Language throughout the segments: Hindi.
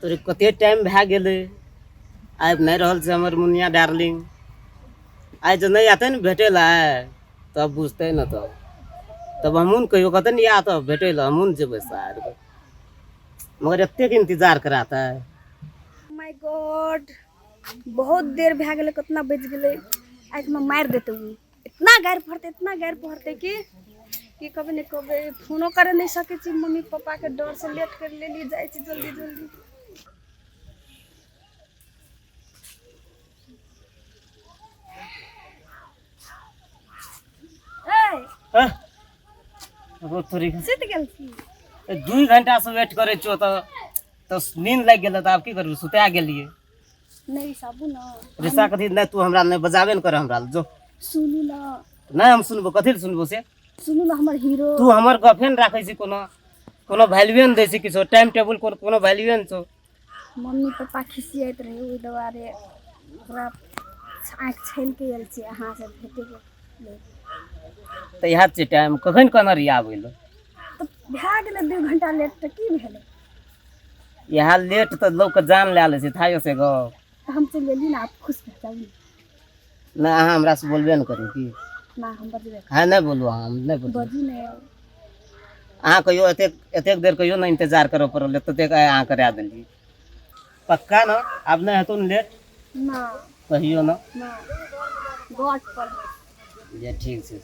तोरे कते टाइम भए गेलै आबि नहीं रहल छै हमर मुनिया डार्लिंग। आइ जो नहीं आते न भेटे ला तब बुझते न तब हमहूँ न कहियो कहते नहीं आ तब भेटे ला हमहूँ न जेबै शायद, मगर एतेक इंतजार कराता है। माय गॉड, बहुत देर भए गेलै, कितना बज गेलै। आज मैं मार देते हूँ। इतना गायर पढ़ते कि कभी नहीं कभी फोनो करे नहीं सके छी। मम्मी पापा के डर से लेट कर ले ली जाए छी जल्दी जल्दी। हाँ? वो तोरी सुत गेल छी। 2 घंटा से वेट करे छो तो नींद लग गेल। आब की करबू, सुता गेलिए। नहीं साबू ना रिसा कथी नहीं, तू हमरा नहीं बजाबे न कर हमरा जो। सुनू ना, नहीं हम सुनबो, कथी ले सुनबो से? सुनू ना हमर हीरो। तू हमर गर्लफ्रेंड राखै छी, कोनो वैल्यू न दै छी, किछो टाइम टेबल कोनो वैल्यू न छो। मम्मी पापा खिसियात रहे ओहि दुआरे ओकरा आँख छेल के आयल छी अहाँ से भेटे के लेल। तो यहाँ से टाइम कखन कहना रही आबै लो? तो भए गेलै 2 घंटा लेट तो की भेलै? यहाँ लेट तो लोग के जान ले ले छै थायो से गो। तो हम चल गेली ना, आप खुश भए जाइए ना। अहाँ हमरा से बोलबे न करू की? ना हम बजबे हाँ नहीं बोलू, हम नहीं बोलू। बजू नहीं। अहाँ कहियो एतेक देर कहियो ना इंतजार करो पड़ल, एतेक अहाँ करा देलिए। पक्का ना अब नहीं हेतु न लेट? ना कहियो ना ना गॉड पर जे ठीक छै।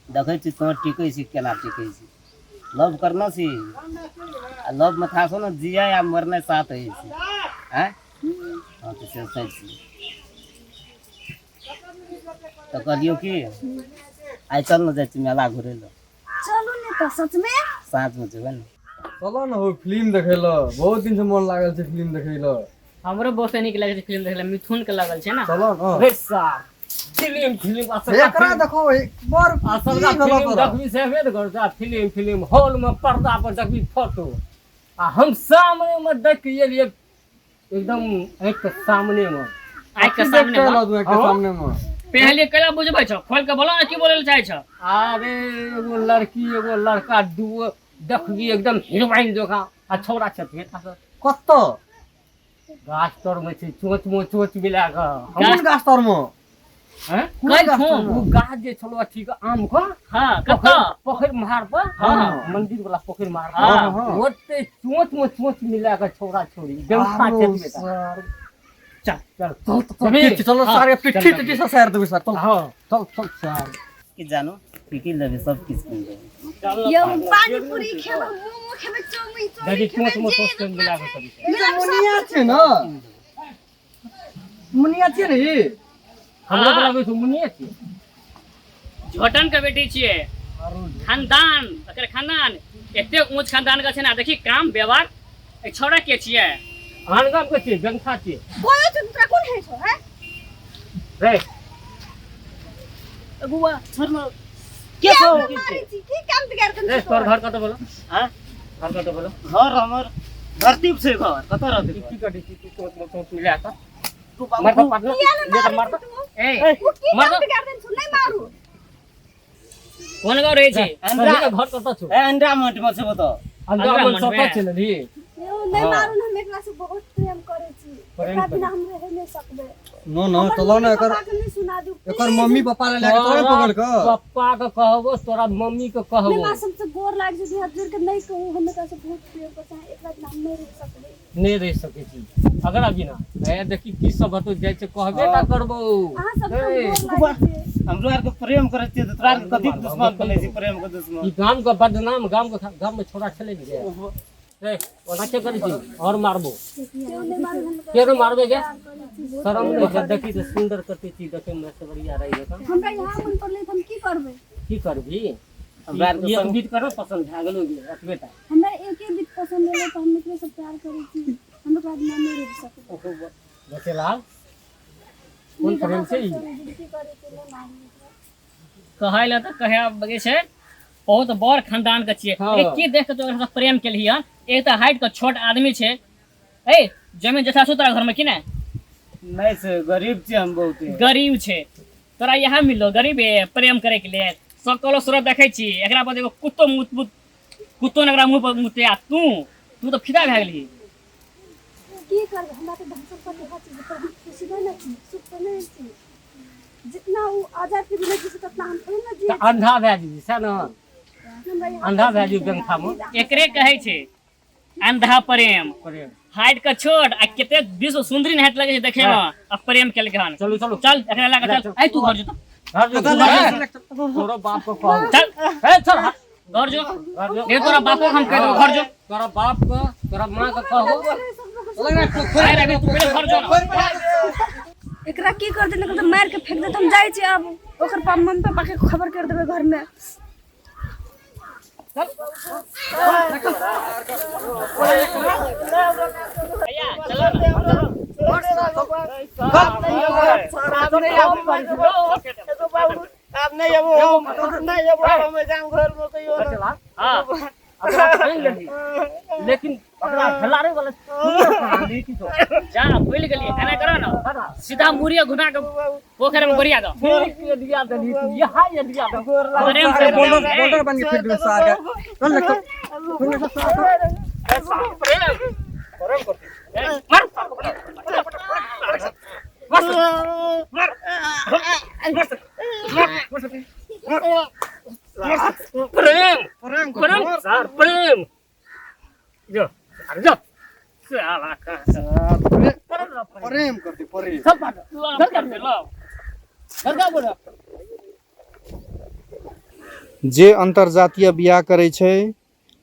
देखै छी तोहर टिकै छी केना टिकै छी। लव करना छी आ लव में था न जिया या मरने साथ है छी। हैं? हाँ तो सोचै छी तो कहियो की आइ चल न जाइ छी मेला घुरे लो। चलू ने तो सच में साँझ में जेबै न। चलो ना हो फिल्म देखे ला, बहुत दिन से मन लागल छै फिल्म देखे ला। हमरो बहुत नीक लागै छै फिल्म देखला, मिथुन के लागल छै ना। चलो ना वैसा फिल्म असल एकरा देखो एक बार असल का फिल्म देखबी से हेबे करता। फिल्म हॉल में पर्दा पर देखबी फोटो आ हम सामने में देख के एलिए एकदम आँख के सामने में। आँख के सामने में आँख के सामने में पहले कला बुझबै छ, खोल के बोलो ना की बोले चाहे छ। अरे एगो लड़की एगो लड़का दुओ देखबी एकदम हीरोइन जोका आ छौरा छथिन कत्तो गाछ तर में छै, चोच मिला के कौन गाछ तर में हैं कोन गाछ कहीं तर में? वो गाछ जे छलो ठीक आम का। हां कत्ता पोखर महार पर। हां मंदिर वाला पोखर महार पर। हां ओते चोच मिला के छौरा छोरी गंखा छेत बेटा। चल चलो सारे पिट्ठी टिट्ठी से सैर देबे सर। चल हां चल सर की जानो की लेबे सब किछ किन देबे। ये पानी पूरी खेबो, मोमो खेबो, चाउमीन देखी चाउमीन चोच मिला के करी मुनिया छै ना, मुनिया छै रे। हमरा को लागै छै मुनिया छी। झोटन के बेटी छियै, खानदान एकर खानदान एते ऊंच खानदान का छै ना। देखी काम व्यवहार ए छौड़ा के छियै, आनगाम के छियै, गंखा छियै। कोई तो कोन है छो है रे अगुआ छोड़ना के छौ की काम बिगाड़ ए दन तोर घर कत बोलो? हां घर कत बोलो? घर हमर धरती से घर कत रहते की कटी की चोच मिला के तू मार बाबू पटना ये तो मार ए वो की मार काम बिगाड़ दन छो, नहीं मारू। कोन गाँव रहै छी? अंडा घर कत छौ? ए अंडा मट में से बता। अंडा मन सत छै नी। यो नहीं मारू ना, हम एकरा से बहुत प्रेम करे छी। एकरा बिना हम रह नहीं सकबे। नो नो चलो ना एकर पापा के नहीं सुना दू। एकर मम्मी पापा ले लेके तोरे पकड़ के पप्पा के कहबो, तोरा मम्मी के मैं कहबो। मासूम से गोर लाग जे हाथ जोड़ के नहीं कहूं, हम एकरा से बहुत प्रेम करते हैं। एकरा बिना हम नहीं रह सकबे। नहीं रह सके छी अगर अभी ना ए देखी की सब बतो जाय छै, कहबे ना करबो। अहाँ सब ए, गोर लाग जे हमरो आर के प्रेम करे छियै तो तोरा आर के कथी के दुश्मन बनै छी? प्रेम के दुश्मन ई गांव के बदनाम, गांव में छोड़ा चले गे ए ओना के करै छी और मारबो। क्यों नहीं मारू? हम केरो मारबे गे? शरम नहीं छै? देखी तो सुंदर करते छी, देखे में से बढ़िया रही है। हमरा यहाँ मन पड़ले त हम की करबे? की करबी? हमरा आर के ये संग गीत करो पसंद भए गेलो एतबे टा। हमरा एके बीत पसंद है तो हम एकरे से प्यार करे छी। हम एकरा बिना नहीं रह सकबे। देखे लाल कोन प्रेम छै ई? की करे के ले मारू। कहै ला त कहे बगे छै बहुत बड़ खानदान के छियै। हाँ। एक की देख के तो एकरा से प्रेम केलही हन। एक त हाइट के छोट आदमी छै। ए जमीन जथा सो तोरा घर में कि नै? नहीं से गरीब छी हम बहुत। गरीब छै तोरा यहाँ मिलो गरीब है प्रेम करे के लिए। सकलो सूरत देखै छी, एकरा बाद एगो कुत्तो कुत्तो ने एकरा मुंह पर मुते आ तू तो फिदा भए गेली। की कर हमरा तो ढंग से पता है चीज पर खुशी नहीं छी सुख तो नहीं छी जितना वो आजाद के बिना जिस उतना हम थोड़ी ना जी अंधा भए जी से न अंधा भए जी गंखा में एकरे कहै छै अंधा प्रेम हाइट के छोट आ कते विश्व सुंदरी हाइट लगे छै देखे में आ प्रेम केलकै हन चलू चलू चल एकरा ला के चल आई तू घर जो तोरो बाप को कहो चल ए चल घर जो ये तोरा बापो हम कह देबो घर जो तोरा बाप को तोरा मां को कहो आई रे तू पहले घर जो एकरा की कर देने तो मार के फेंक देत हम जाई छी अब ओकर मम्मी पापा के खबर कर देबे घर में भैया चलो ना आप नहीं अब हमें जाम घर में कहियो ना हां लेकिन अपना खिलाड़े वाला देखी तो जा भूल गेलिए खाना करो ना सीधा मुरिया घुमा के पोखर में गरिया दो ये दिया दली यहां ये दिया प्रेम से बोल्डर बन के फिर दे सागा चल ले प्रेम प्रेम प्रेम सर प्रेम जो अरे जो साला का प्रेम करती प्रेम सब बात कर दे लो सरगा बोला जे अंतरजातीय बियाह करे छै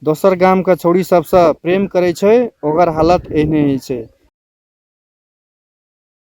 दोसर गाम के छौड़ी सबसँ प्रेम करे छै ओकर हालत एहने ही छै।